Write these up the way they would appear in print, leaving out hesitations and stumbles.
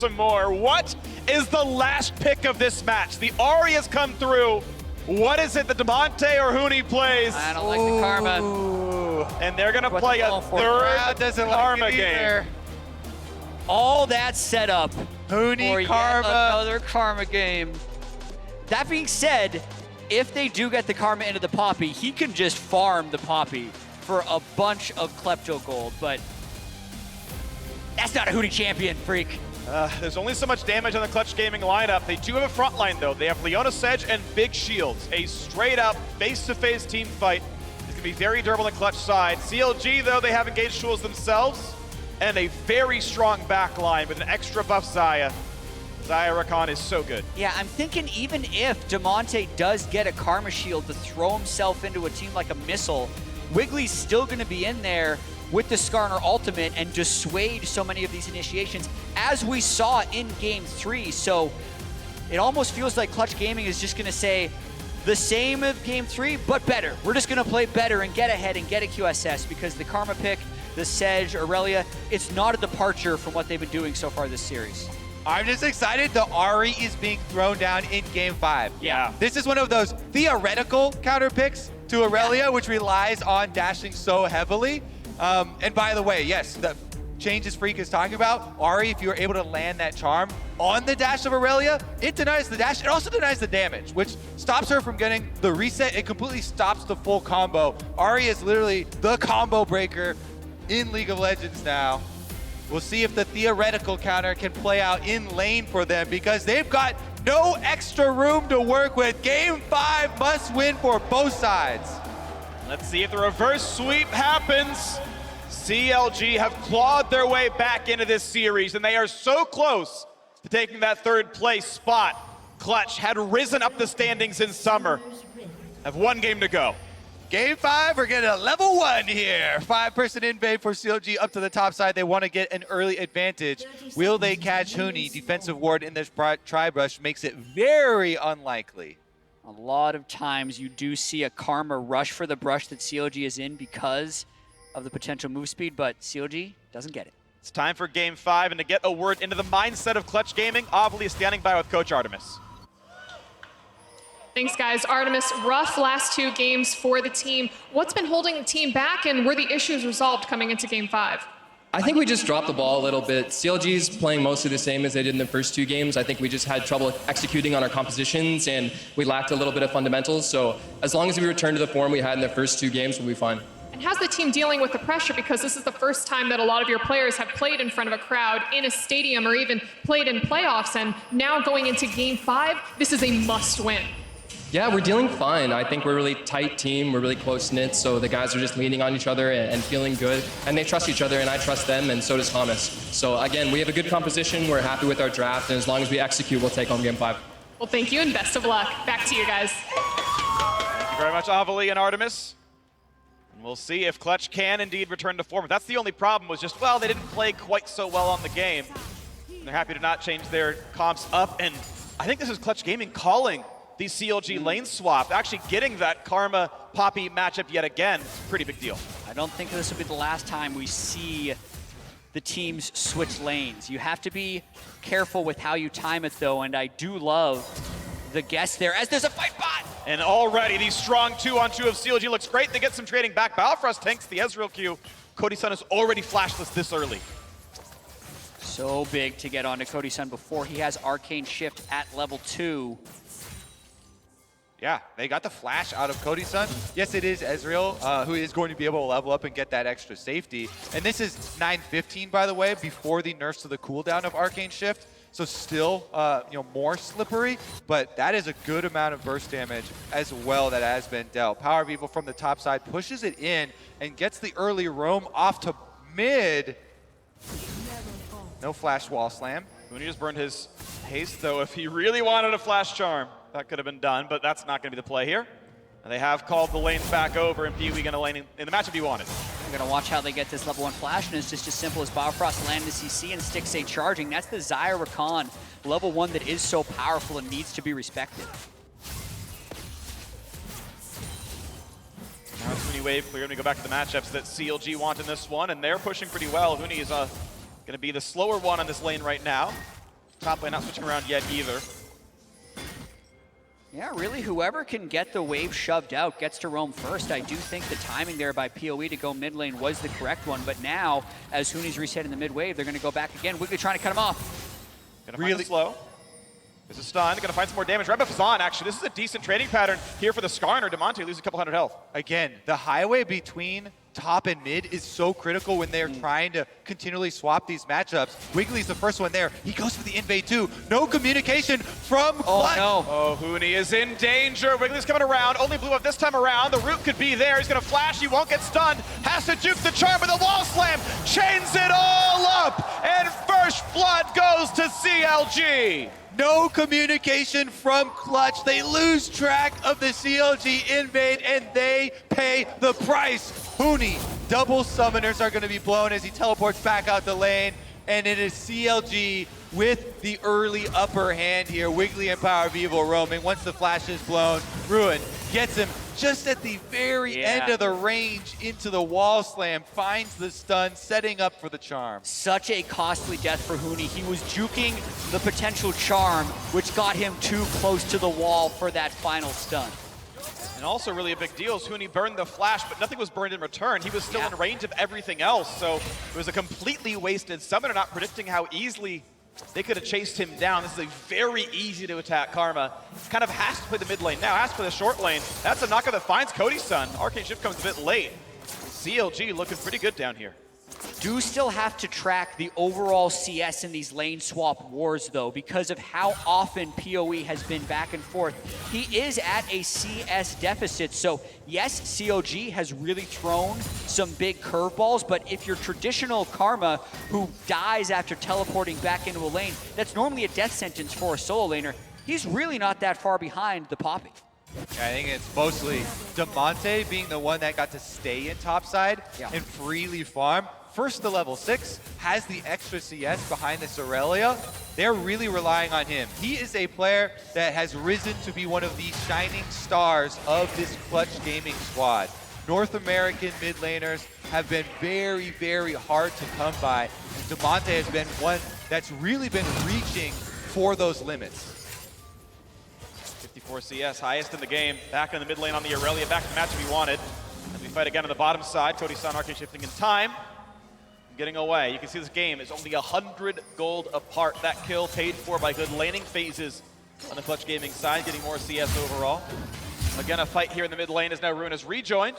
some more. What is the last pick of this match? The Ahri has come through. What is it that Damonte or Huni plays? I don't like the karma. And they're gonna play a third karma game. All that setup Huni for karma. yet another karma game. That being said, if they do get the karma into the Poppy, he can just farm the Poppy for a bunch of Klepto gold, but that's not a Huni champion, Phreak. There's only so much damage on the Clutch Gaming lineup. They do have a front line though. They have Leona, Sej, and Big Shields. A straight up face-to-face team fight. It's gonna be very durable on the Clutch side. CLG though, they have engaged tools themselves and a very strong back line with an extra buff Xayah. Xayah Rakan is so good. Yeah, I'm thinking even if Damonte does get a Karma Shield to throw himself into a team like a missile, Wiggly's still gonna be in there with the Skarner ultimate and dissuade so many of these initiations, as we saw in Game 3. So it almost feels like Clutch Gaming is just gonna say the same of Game 3, but better. We're just gonna play better and get ahead and get a QSS, because the Karma pick, the Sej, Irelia, it's not a departure from what they've been doing so far this series. I'm just excited the Ahri is being thrown down in Game 5. Yeah. This is one of those theoretical counter picks to Irelia, which relies on dashing so heavily. And by the way, yes, the changes Phreak is talking about, Ahri, if you're able to land that charm on the dash of Irelia, it denies the dash. It also denies the damage, which stops her from getting the reset. It completely stops the full combo. Ahri is literally the combo breaker in League of Legends now. We'll see if the theoretical counter can play out in lane for them, because they've got no extra room to work with. Game 5 must win for both sides. Let's see if the reverse sweep happens. CLG have clawed their way back into this series, and they are so close to taking that third place spot. Clutch had risen up the standings in summer. Have one game to go. Game 5, we're getting a level 1 here. 5-person invade for CLG up to the top side. They want to get an early advantage. Will they catch Huni? Defensive ward in this tri-brush makes it very unlikely. A lot of times you do see a Karma rush for the brush that CLG is in because of the potential move speed, but CLG doesn't get it. It's time for Game 5, and to get a word into the mindset of Clutch Gaming, Ovely is standing by with Coach Artemis. Thanks, guys. Artemis, rough last 2 games for the team. What's been holding the team back, and were the issues resolved coming into Game 5? I think we just dropped the ball a little bit. CLG's playing mostly the same as they did in the first 2 games. I think we just had trouble executing on our compositions, and we lacked a little bit of fundamentals. So as long as we return to the form we had in the first 2 games, we'll be fine. And how's the team dealing with the pressure? Because this is the first time that a lot of your players have played in front of a crowd in a stadium or even played in playoffs. And now going into Game 5, this is a must-win. Yeah, we're dealing fine. I think we're a really tight team. We're really close-knit, so the guys are just leaning on each other and feeling good. And they trust each other, and I trust them, and so does Thomas. So again, we have a good composition. We're happy with our draft, and as long as we execute, we'll take home Game 5. Well, thank you, and best of luck. Back to you guys. Thank you very much, Ovely and Artemis. And we'll see if Clutch can indeed return to form. But that's the only problem, was just, well, they didn't play quite so well on the game. And they're happy to not change their comps up. And I think this is Clutch Gaming calling the CLG lane swap, actually getting that Karma Poppy matchup yet again. It's a pretty big deal. I don't think this will be the last time we see the teams switch lanes. You have to be careful with how you time it though, and I do love the guess there as there's a fight bot. And already the strong 2-on-2 of CLG looks great. They get some trading back. Biofrost tanks the Ezreal Q. Cody Sun is already flashless this early. So big to get onto Cody Sun before he has Arcane Shift at level 2. Yeah, they got the flash out of Cody Sun. Yes, it is Ezreal who is going to be able to level up and get that extra safety. And this is 9:15, by the way, before the nerfs to the cooldown of Arcane Shift. So still, more slippery, but that is a good amount of burst damage as well that has been dealt. PowerOfEvil from the top side pushes it in and gets the early roam off to mid. No flash wall slam. Huni just burned his haste, though. If he really wanted a flash charm, that could have been done, but that's not going to be the play here. And they have called the lanes back over, and Pee-wee going to lane in the matchup he wanted. We're going to watch how they get this level 1 flash, and it's just as simple as Biofrost landing the CC and Stixxay charging. That's the Xayah Rakan, level 1 that is so powerful and needs to be respected. Now it's Huni wave clear, and we go back to the matchups that CLG want in this one, and they're pushing pretty well. Huni is going to be the slower one on this lane right now. Top lane not switching around yet either. Yeah, really, whoever can get the wave shoved out gets to roam first. I do think the timing there by PoE to go mid lane was the correct one, but now, as Huni's resetting the mid wave, they're going to go back again. Wiggily trying to cut him off. Gonna find the slow. There's a stun, gonna find some more damage. Red buff is on, actually. This is a decent trading pattern here for the Skarner. Damonte loses a couple hundred health. Again, the highway between top and mid is so critical when they're trying to continually swap these matchups. Wiggly's the first one there. He goes for the invade too. No communication from Clutch. Oh, no. Oh, Huni is in danger. Wiggly's coming around. Only blew up this time around. The root could be there. He's gonna flash. He won't get stunned. Has to juke the charm with a wall slam. Chains it all up. And first blood goes to CLG. No communication from Clutch. They lose track of the CLG invade and they pay the price. Huni, double summoners are going to be blown as he teleports back out the lane. And it is CLG with the early upper hand here. Wiggily and PowerOfEvil roaming. Once the flash is blown, Ruin gets him just at the very end of the range into the wall slam, finds the stun, setting up for the charm. Such a costly death for Huni. He was juking the potential charm, which got him too close to the wall for that final stun. And also really a big deal is Huni burned the flash, but nothing was burned in return. He was still in range of everything else, so it was a completely wasted summoner, not predicting how easily they could have chased him down. This is a very easy to attack Karma. Kind of has to play the mid lane now, has to play the short lane. That's a knockup that finds Cody Sun. Arcane Shift comes a bit late. CLG looking pretty good down here. Do still have to track the overall CS in these lane swap wars, though, because of how often PoE has been back and forth. He is at a CS deficit, so yes, CLG has really thrown some big curveballs, but if you're traditional Karma who dies after teleporting back into a lane, that's normally a death sentence for a solo laner. He's really not that far behind the Poppy. I think it's mostly Damonte being the one that got to stay in topside and freely farm. First to level 6, has the extra CS behind this Irelia. They're really relying on him. He is a player that has risen to be one of the shining stars of this Clutch Gaming squad. North American mid laners have been very, very hard to come by. And Damonte has been one that's really been reaching for those limits. 54 CS, highest in the game. Back in the mid lane on the Irelia, back to the matchup he wanted. As we fight again on the bottom side, Cody Sun, Arcane shifting in time. Getting away. You can see this game is only 100 gold apart. That kill paid for by good laning phases on the Clutch Gaming side, getting more CS overall. Again, a fight here in the mid lane as now Ruin has rejoined.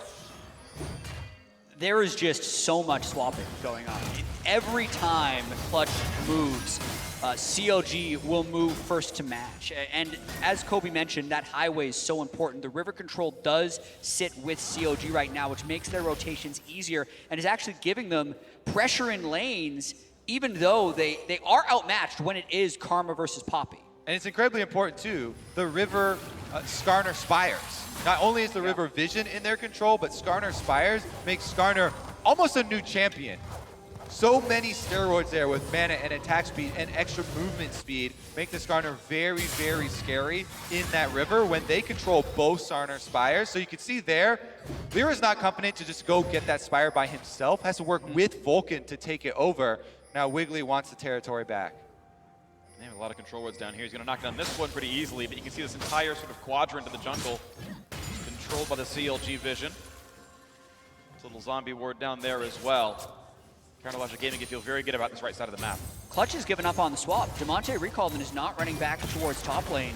There is just so much swapping going on. Every time Clutch moves, CLG will move first to match. And as Kobe mentioned, that highway is so important. The river control does sit with CLG right now, which makes their rotations easier and is actually giving them pressure in lanes, even though they are outmatched when it is Karma versus Poppy. And it's incredibly important too, the river Skarner Spires. Not only is the river vision in their control, but Skarner Spires makes Skarner almost a new champion. So many steroids there with mana and attack speed and extra movement speed make the Skarner very, very scary in that river when they control both Skarner Spires. So you can see there, Lira's not confident to just go get that Spire by himself, has to work with Vulcan to take it over. Now Wiggily wants the territory back. They have a lot of control wards down here. He's going to knock down this one pretty easily, but you can see this entire sort of quadrant of the jungle controlled by the CLG vision. This little zombie ward down there as well. Carnologic Gaming can feel very good about this right side of the map. Clutch has given up on the swap. Damonte recalled and is not running back towards top lane.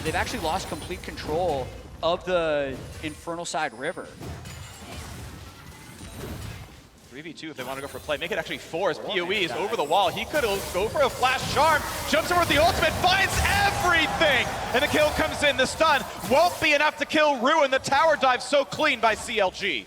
They've actually lost complete control of the Infernal Side River. 3v2 if they want to go for a play. Make it actually 4 as PoE is over the wall. He could go for a flash charm. Jumps over with the ultimate, finds everything! And the kill comes in. The stun won't be enough to kill Ruin. The tower dive so clean by CLG.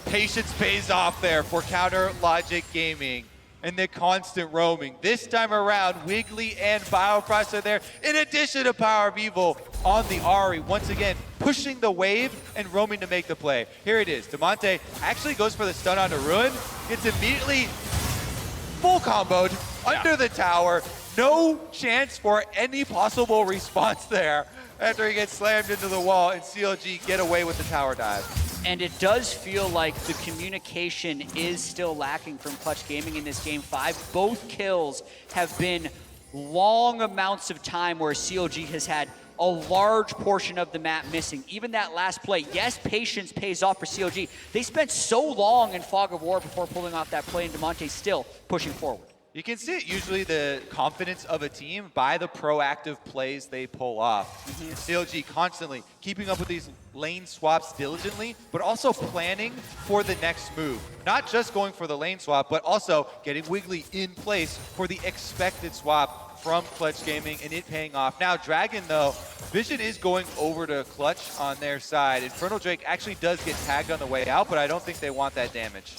Patience pays off there for CounterLogic Gaming and the constant roaming. This time around, Wiggily and Biofrost are there, in addition to PowerOfEvil on the Ahri, once again pushing the wave and roaming to make the play. Here it is. Damonte actually goes for the stun onto Ruin, gets immediately full comboed under the tower. No chance for any possible response there after he gets slammed into the wall, and CLG get away with the tower dive. And it does feel like the communication is still lacking from Clutch Gaming in this game 5. Both kills have been long amounts of time where CLG has had a large portion of the map missing. Even that last play, yes, patience pays off for CLG. They spent so long in Fog of War before pulling off that play, and Damonte still pushing forward. You can see it usually the confidence of a team by the proactive plays they pull off. CLG constantly keeping up with these lane swaps diligently, but also planning for the next move. Not just going for the lane swap, but also getting Wiggily in place for the expected swap from Clutch Gaming and it paying off. Now Dragon though, Vision is going over to Clutch on their side. Infernal Drake actually does get tagged on the way out, but I don't think they want that damage.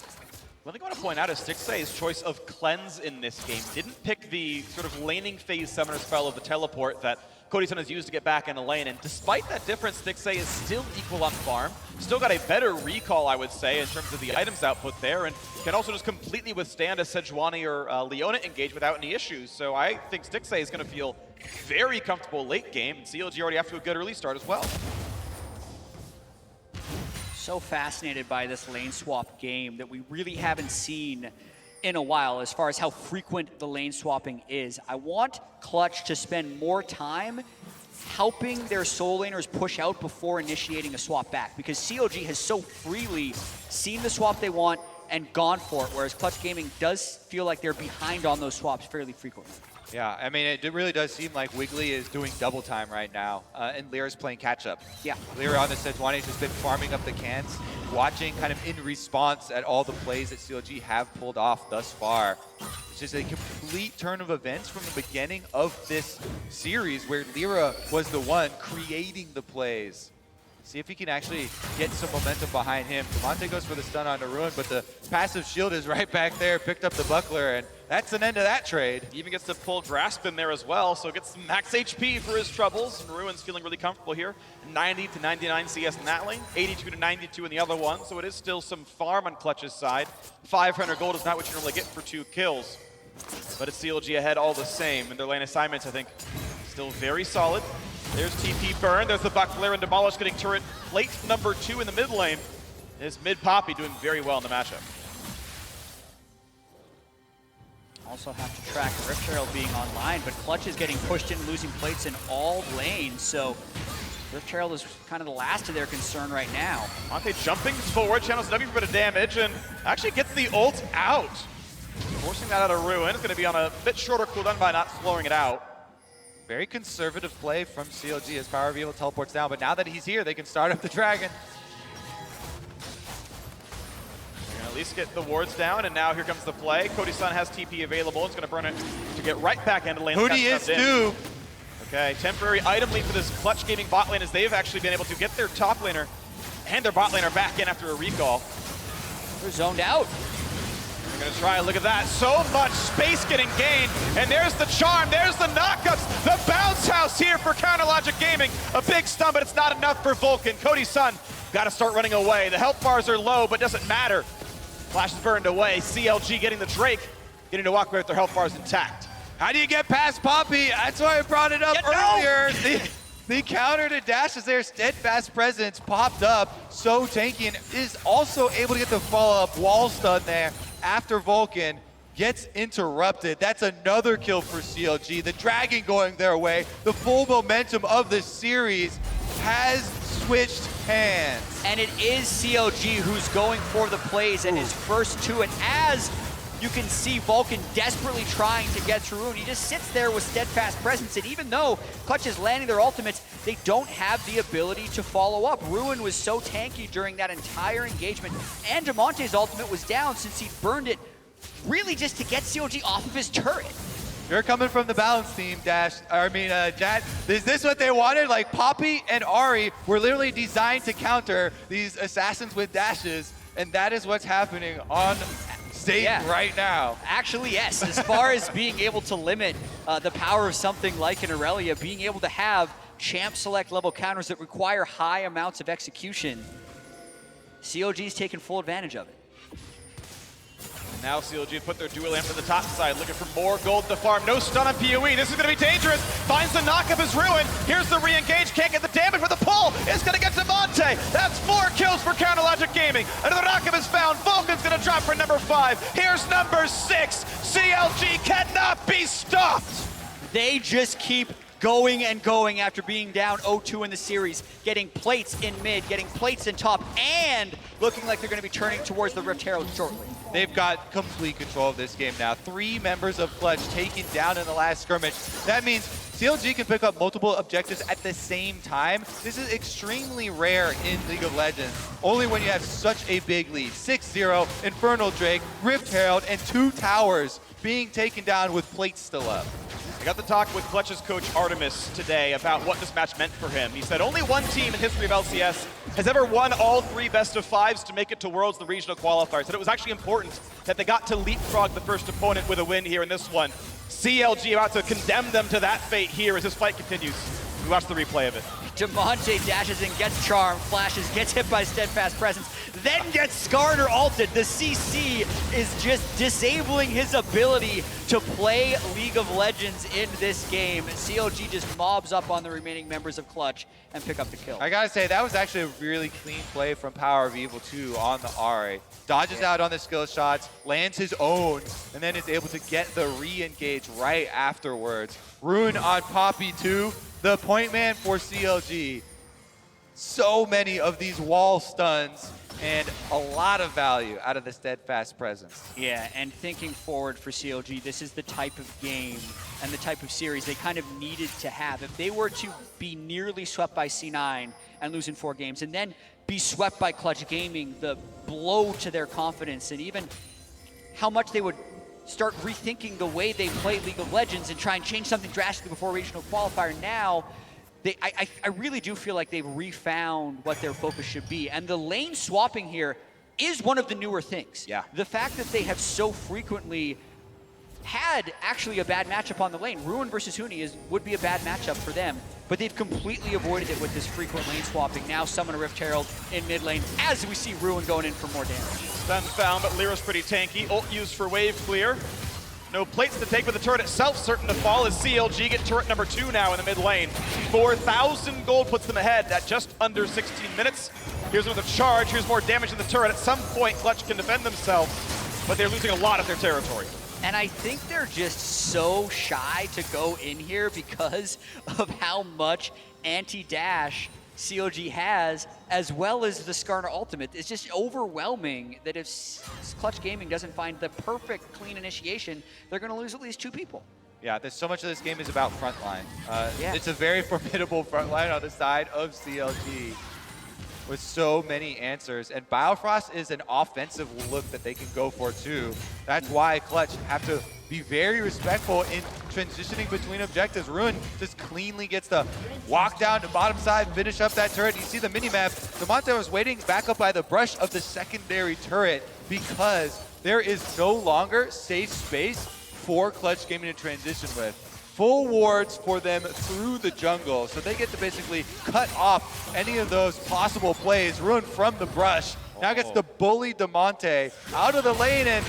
One thing I want to point out is Stixxay's choice of Cleanse in this game. Didn't pick the sort of laning phase summoner spell of the teleport that Cody Sun has used to get back in the lane. And despite that difference, Stixxay is still equal on farm. Still got a better recall, I would say, in terms of the items output there. And can also just completely withstand a Sejuani or Leona engage without any issues. So I think Stixxay is going to feel very comfortable late game. And CLG already after a good early start as well. So fascinated by this lane swap game that we really haven't seen in a while as far as how frequent the lane swapping is. I want Clutch to spend more time helping their soul laners push out before initiating a swap back, because CLG has so freely seen the swap they want and gone for it, whereas Clutch Gaming does feel like they're behind on those swaps fairly frequently. Yeah, I mean, it really does seem like Wiggily is doing double time right now, and Lira's playing catch up. Yeah. Lira on the Sejuani has just been farming up the cans, watching kind of in response at all the plays that CLG have pulled off thus far. It's just a complete turn of events from the beginning of this series where Lira was the one creating the plays. See if he can actually get some momentum behind him. Damonte goes for the stun on the Ruin, but the passive shield is right back there, picked up the buckler, and that's an end of that trade. He even gets to pull Grasp in there as well, so gets some max HP for his troubles. And Ruin's feeling really comfortable here. 90 to 99 CS in that lane, 82 to 92 in the other one, so it is still some farm on Clutch's side. 500 gold is not what you normally get for 2 kills, but it's CLG ahead all the same, and their lane assignments, I think, still very solid. There's TP burn, there's the buckler, and Demolish getting turret plate number 2 in the mid lane. His mid Poppy doing very well in the matchup. Also have to track Rift Herald being online, but Clutch is getting pushed in, losing plates in all lanes, so Rift Herald is kind of the last of their concern right now. Damonte jumping forward, channels W for a bit of damage, and actually gets the ult out. Forcing that out of Ruin. It's going to be on a bit shorter cooldown by not slowing it out. Very conservative play from CLG as PowerOfEvil teleports down, but now that he's here, they can start up the Dragon. They're gonna at least get the wards down, and now here comes the play. Cody Sun has TP available. It's gonna burn it to get right back into lane. Huni is too. Okay, temporary item lead for this Clutch Gaming bot lane as they've actually been able to get their top laner and their bot laner back in after a recall. They're zoned out. They're gonna try, look at that. So much space getting gained, and there's the charm, there's the knockups, the bounce house here for CLG Gaming. A big stun, but it's not enough for Vulcan. Cody Sun gotta start running away. The health bars are low, but doesn't matter. Flash is burned away. CLG getting the Drake, getting to walk away with their health bars intact. How do you get past Poppy? That's why I brought it up earlier. The counter to Dash is their steadfast presence popped up, so tanky, and is also able to get the follow-up wall stun there after Vulcan gets interrupted. That's another kill for CLG. The Dragon going their way. The full momentum of this series has switched hands. And it is CLG who's going for the plays and his first 2, and as you can see Vulcan desperately trying to get through, and he just sits there with steadfast presence, and even though Clutch is landing their ultimates, they don't have the ability to follow up. Ruin was so tanky during that entire engagement, and Damonte's ultimate was down since he burned it really just to get CLG off of his turret. You're coming from the balance team, Jatt. Is this what they wanted? Like, Poppy and Ahri were literally designed to counter these assassins with dashes, and that is what's happening on stage right now. Actually, yes. As far as being able to limit the power of something like an Irelia, being able to have champ select level counters that require high amounts of execution, CLG's taken full advantage of it. Now CLG put their dual amp to the top side, looking for more gold to farm. No stun on PoE. This is going to be dangerous. Finds the knockup as Ruin. Here's the re-engage. Can't get the damage, but the pull is going to get Damonte. That's 4 kills for CLG Gaming. Another knockup is found. Vulcan's going to drop for number 5. Here's number 6. CLG cannot be stopped. They just keep going and going after being down 0-2 in the series, getting plates in mid, getting plates in top, and looking like they're going to be turning towards the Rift Herald shortly. They've got complete control of this game now. 3 members of Clutch taken down in the last skirmish. That means CLG can pick up multiple objectives at the same time. This is extremely rare in League of Legends, only when you have such a big lead. 6-0, Infernal Drake, Rift Herald, and 2 towers being taken down with plates still up. I got to talk with Clutch's coach Artemis today about what this match meant for him. He said only one team in history of LCS has ever won all 3 best-of-5s to make it to Worlds, the regional qualifiers. Said it was actually important that they got to leapfrog the first opponent with a win here in this one. CLG about to condemn them to that fate here as this fight continues. We watch the replay of it. Damonte dashes in, gets charmed, flashes, gets hit by Steadfast Presence, then gets Skarner ulted. The CC is just disabling his ability to play League of Legends in this game. CLG just mobs up on the remaining members of Clutch and pick up the kill. I gotta say, that was actually a really clean play from PowerOfEvil too on the Ahri. Dodges out on the skill shots, lands his own, and then is able to get the re-engage right afterwards. Rune on Poppy too. The point man for CLG. So many of these wall stuns and a lot of value out of the Steadfast Presence. Yeah, and thinking forward for CLG, this is the type of game and the type of series they kind of needed to have. If they were to be nearly swept by C9 and lose in 4 games, and then be swept by Clutch Gaming, the blow to their confidence and even how much they would start rethinking the way they play League of Legends and try and change something drastically before regional qualifier. Now, I really do feel like they've refound what their focus should be. And the lane swapping here is one of the newer things. Yeah. The fact that they have so frequently had actually a bad matchup on the lane. Ruin versus Huni would be a bad matchup for them, but they've completely avoided it with this frequent lane swapping. Now summon a Rift Herald in mid lane as we see Ruin going in for more damage. Stun found, but Lira's pretty tanky. Ult used for wave clear. No plates to take, but the turret itself certain to fall as CLG get turret number 2 now in the mid lane. 4,000 gold puts them ahead at just under 16 minutes. Here's another charge. Here's more damage in the turret. At some point, Clutch can defend themselves, but they're losing a lot of their territory. And I think they're just so shy to go in here because of how much anti-dash CLG has, as well as the Skarner ultimate. It's just overwhelming that if Clutch Gaming doesn't find the perfect clean initiation, they're going to lose at least 2 people. Yeah, there's so much of this game is about frontline. Yeah. It's a very formidable frontline on the side of CLG with so many answers. And Biofrost is an offensive look that they can go for too. That's why Clutch have to be very respectful in transitioning between objectives. Ruin just cleanly gets the walk down to bottom side, finish up that turret. You see the minimap. Damonte was waiting back up by the brush of the secondary turret because there is no longer safe space for Clutch Gaming to transition with. Full wards for them through the jungle, so they get to basically cut off any of those possible plays. Ruin from the brush. Now gets to bully Damonte out of the lane, and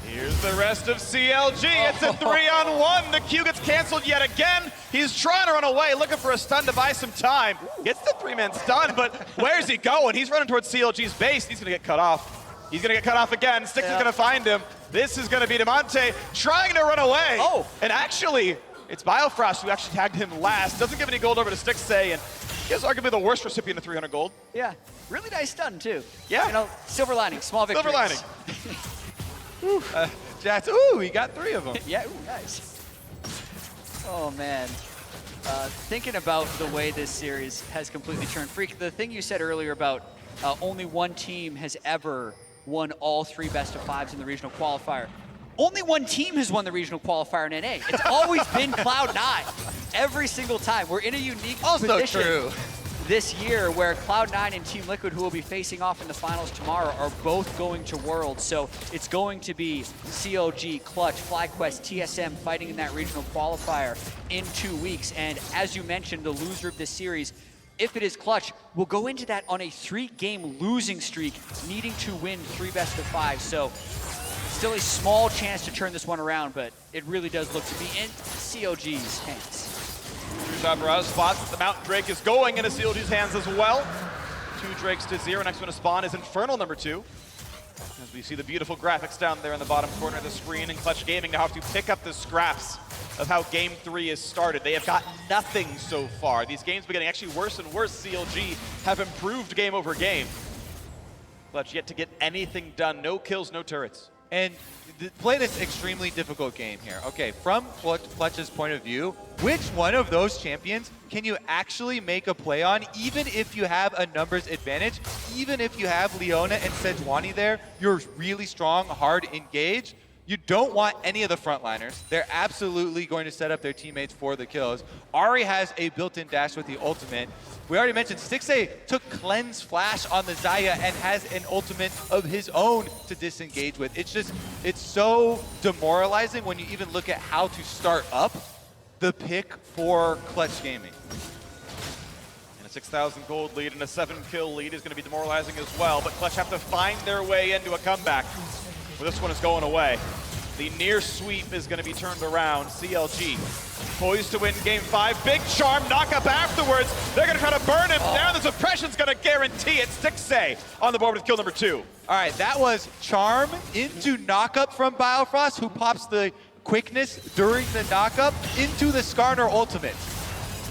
here's the rest of CLG. It's a 3-on-1. The Q gets canceled yet again. He's trying to run away, looking for a stun to buy some time. Gets the 3-man stun, but where's he going? He's running towards CLG's base. He's gonna get cut off. He's gonna get cut off again. Stixxay is gonna find him. This is gonna be Damonte trying to run away. Oh. And actually, it's Biofrost who actually tagged him last. Doesn't give any gold over to Stixxay, and he is arguably the worst recipient of 300 gold. Yeah, really nice stun too. Yeah. You know, silver lining, small victories. Silver lining. Jatt, ooh, he got 3 of them. Yeah, ooh, nice. Oh man. Thinking about the way this series has completely turned. Phreak, the thing you said earlier about only one team has ever won all 3 best-of-5s in the regional qualifier. Only one team has won the regional qualifier in NA. It's always been Cloud9. Every single time. We're in a unique position this year where Cloud9 and Team Liquid, who will be facing off in the finals tomorrow, are both going to Worlds. So it's going to be CLG, Clutch, FlyQuest, TSM fighting in that regional qualifier in 2 weeks. And as you mentioned, the loser of this series, if it is Clutch, will go into that on a 3-game losing streak, needing to win 3 best-of-5. So still a small chance to turn this one around, but it really does look to be in CLG's hands. Sabraz spots that the Mountain Drake is going into CLG's hands as well. 2 Drakes to 0. Next one to spawn is Infernal number 2. As we see the beautiful graphics down there in the bottom corner of the screen, and Clutch Gaming now have to pick up the scraps of how Game 3 is started. They have got nothing so far. These games are getting actually worse and worse. CLG have improved game over game. Clutch yet to get anything done. No kills, no turrets. And play this extremely difficult game here. Okay, from Clutch's point of view, which one of those champions can you actually make a play on, even if you have a numbers advantage, even if you have Leona and Sejuani there, you're really strong, hard engaged. You don't want any of the frontliners. They're absolutely going to set up their teammates for the kills. Ahri has a built-in dash with the ultimate. We already mentioned Stixxay took Cleanse Flash on the Xayah and has an ultimate of his own to disengage with. It's so demoralizing when you even look at how to start up the pick for Clutch Gaming. And a 6,000 gold lead and a 7-kill lead is going to be demoralizing as well, but Clutch have to find their way into a comeback. Well, this one is going away. The near sweep is going to be turned around. CLG poised to win Game 5. Big charm, knock up afterwards. They're going to try to burn him down. The suppression's going to guarantee it. Stixxay on the board with kill number 2. All right, that was charm into knockup from Biofrost, who pops the quickness during the knockup into the Skarner ultimate.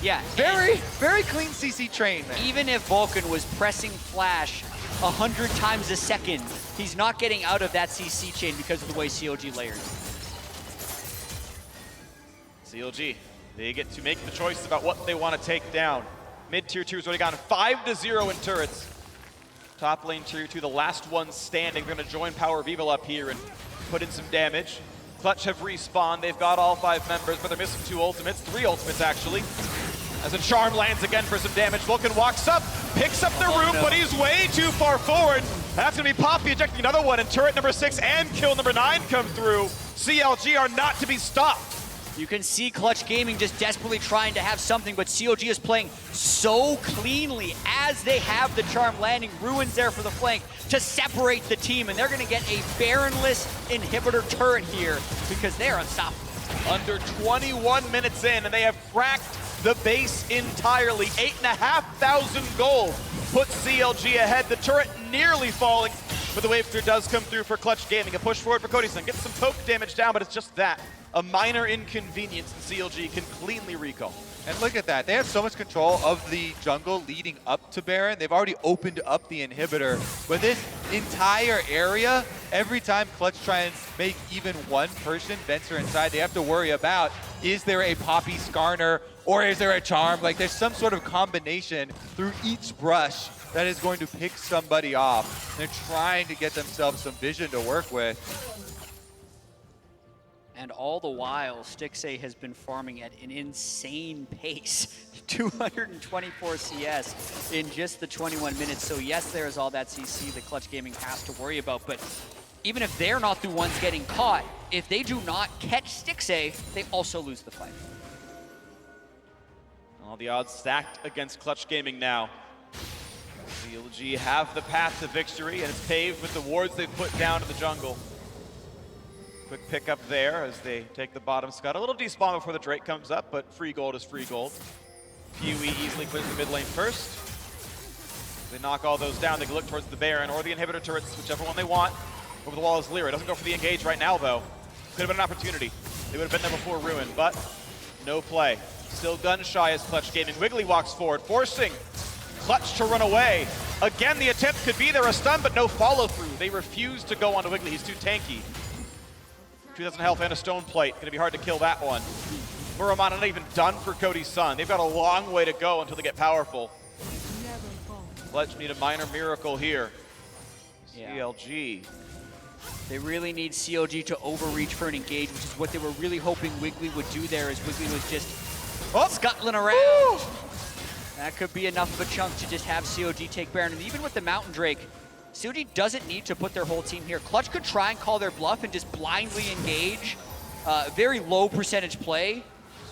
Yeah. Very clean CC train there. Even if Vulcan was pressing Flash 100 times a second, he's not getting out of that CC chain because of the way CLG layered. CLG, they get to make the choice about what they want to take down. Mid-tier 2 has already gone 5-0 in turrets. Top lane tier 2, the last one standing. They're going to join PowerOfEvil up here and put in some damage. Clutch have respawned. They've got all 5 members, but they're missing 2 ultimates, 3 ultimates actually. As a charm lands again for some damage. Vulcan walks up, picks up the room, but he's way too far forward. That's going to be Poppy ejecting another one, and turret number 6 and kill number 9 come through. CLG are not to be stopped. You can see Clutch Gaming just desperately trying to have something, but CLG is playing so cleanly as they have the charm landing. Ruins there for the flank to separate the team, and they're going to get a Baronless inhibitor turret here because they're unstoppable. Under 21 minutes in, and they have cracked the base entirely. 8,500 gold puts CLG ahead. The turret nearly falling, but the wave clear does come through for Clutch Gaming. A push forward for Cody Sun. Gets some poke damage down, but it's just that. A minor inconvenience, and CLG can cleanly recall. And look at that. They have so much control of the jungle leading up to Baron. They've already opened up the inhibitor. But this entire area, every time Clutch try and make even one person venture inside, they have to worry about, is there a Poppy Skarner or is there a charm? Like, there's some sort of combination through each brush that is going to pick somebody off. They're trying to get themselves some vision to work with. And all the while, Stixxay has been farming at an insane pace. 224 CS in just the 21 minutes. So yes, there is all that CC that Clutch Gaming has to worry about, but even if they're not the ones getting caught, if they do not catch Stixxay, they also lose the fight. All the odds stacked against Clutch Gaming now. CLG have the path to victory, and it's paved with the wards they've put down to the jungle. Quick pick up there as they take the bottom scud. A little despawn before the Drake comes up, but free gold is free gold. PoE easily clears the mid lane first. They knock all those down. They can look towards the Baron or the inhibitor turrets, whichever one they want. Over the wall is Lira. Doesn't go for the engage right now, though. Could have been an opportunity. They would have been there before Ruin, but no play. Still gun shy as Clutch Gaming. Wiggily walks forward, forcing Clutch to run away. Again, the attempt could be there, a stun, but no follow through. They refuse to go onto Wiggily. He's too tanky. 2,000 health and a stone plate. Gonna be hard to kill that one. Muramana not even done for Cody Sun. They've got a long way to go until they get powerful. Clutch need a minor miracle here. Yeah. CLG. They really need CLG to overreach for an engage, which is what they were really hoping Wiggily would do there, as Wiggily was just scuttling around. Woo! That could be enough of a chunk to just have CLG take Baron. And even with the Mountain Drake, CLG doesn't need to put their whole team here. Clutch could try and call their bluff and just blindly engage. Very low percentage play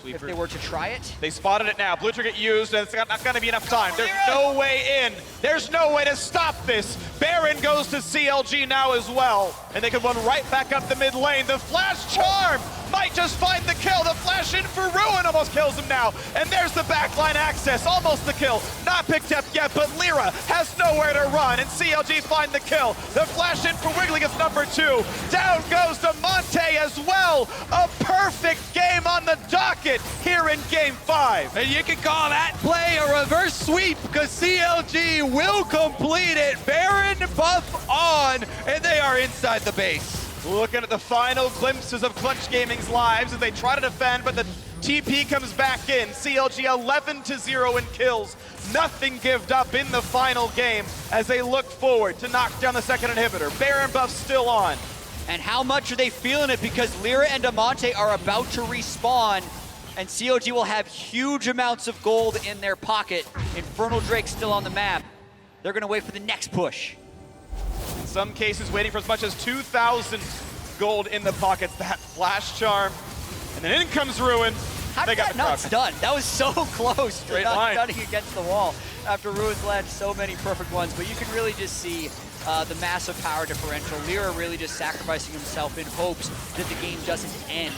if they were to try it. They spotted it now. Blue trigger used, and it's not going to be enough time. There's no way in. There's no way to stop this. Baron goes to CLG now as well, and they can run right back up the mid lane. The flash charm might just find the kill. The flash in for Ruin almost kills him now. And there's the backline access, almost the kill. Not picked up yet, but Lira has nowhere to run, and CLG find the kill. The flash in for Wiggily gets number 2. Down goes Damonte as well. A perfect game on the docket here in Game 5. And you can call that play a reverse sweep because CLG will complete it. Baron buff on, and they are inside the base. Looking at the final glimpses of Clutch Gaming's lives as they try to defend, but the TP comes back in. CLG 11-0 in kills. Nothing gived up in the final game as they look forward to knock down the second inhibitor. Baron buff still on. And how much are they feeling it? Because Lira and Damonte are about to respawn, and CLG will have huge amounts of gold in their pocket. Infernal Drake still on the map. They're gonna wait for the next push. In some cases, waiting for as much as 2,000 gold in the pockets. That flash charm. And then in comes Ruin. How They did got that the not proc. stun? That was so close to Straight not line. stunning against the wall after Ruin's led so many perfect ones. But you can really just see the massive power differential. Lira really just sacrificing himself in hopes that the game doesn't end.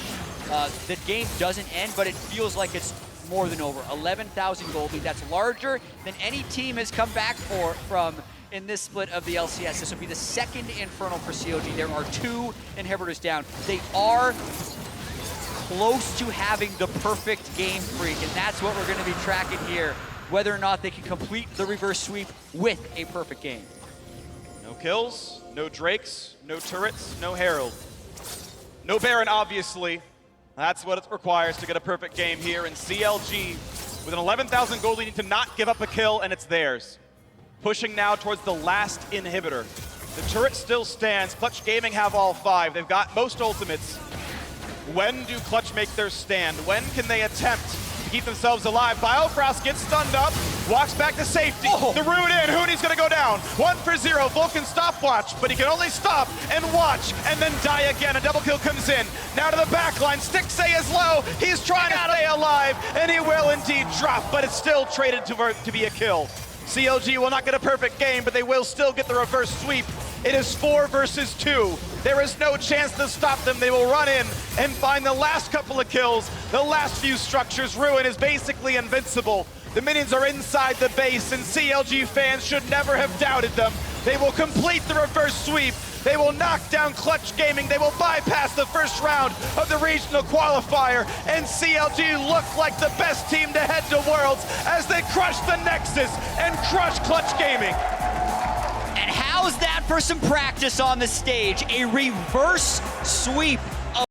The game doesn't end, but it feels like it's more than over. 11,000 gold lead. That's larger than any team has come back from in this split of the LCS. This will be the second Infernal for CLG. There are 2 inhibitors down. They are close to having the perfect game, Phreak, and that's what we're going to be tracking here, whether or not they can complete the reverse sweep with a perfect game. No kills, no Drakes, no turrets, no Herald. No Baron, obviously. That's what it requires to get a perfect game here. And CLG, with an 11,000 gold, need to not give up a kill, and it's theirs. Pushing now towards the last inhibitor. The turret still stands. Clutch Gaming have all 5. They've got most ultimates. When do Clutch make their stand? When can they attempt to keep themselves alive? Biofrost gets stunned up, walks back to safety. The root in, Huni's gonna go down. 1-0, Vulcan stopwatch, but he can only stop and watch and then die again. A double kill comes in. Now to the back line, Stixxay is low. He's trying to stay alive, and he will indeed drop, but it's still traded to be a kill. CLG will not get a perfect game, but they will still get the reverse sweep. It is 4 versus 2. There is no chance to stop them. They will run in and find the last couple of kills, the last few structures. Ruin is basically invincible. The minions are inside the base, and CLG fans should never have doubted them. They will complete the reverse sweep. They will knock down Clutch Gaming. They will bypass the first round of the regional qualifier, and CLG look like the best team to head to Worlds as they crush the Nexus and crush Clutch Gaming. And how's that for some practice on the stage? A reverse sweep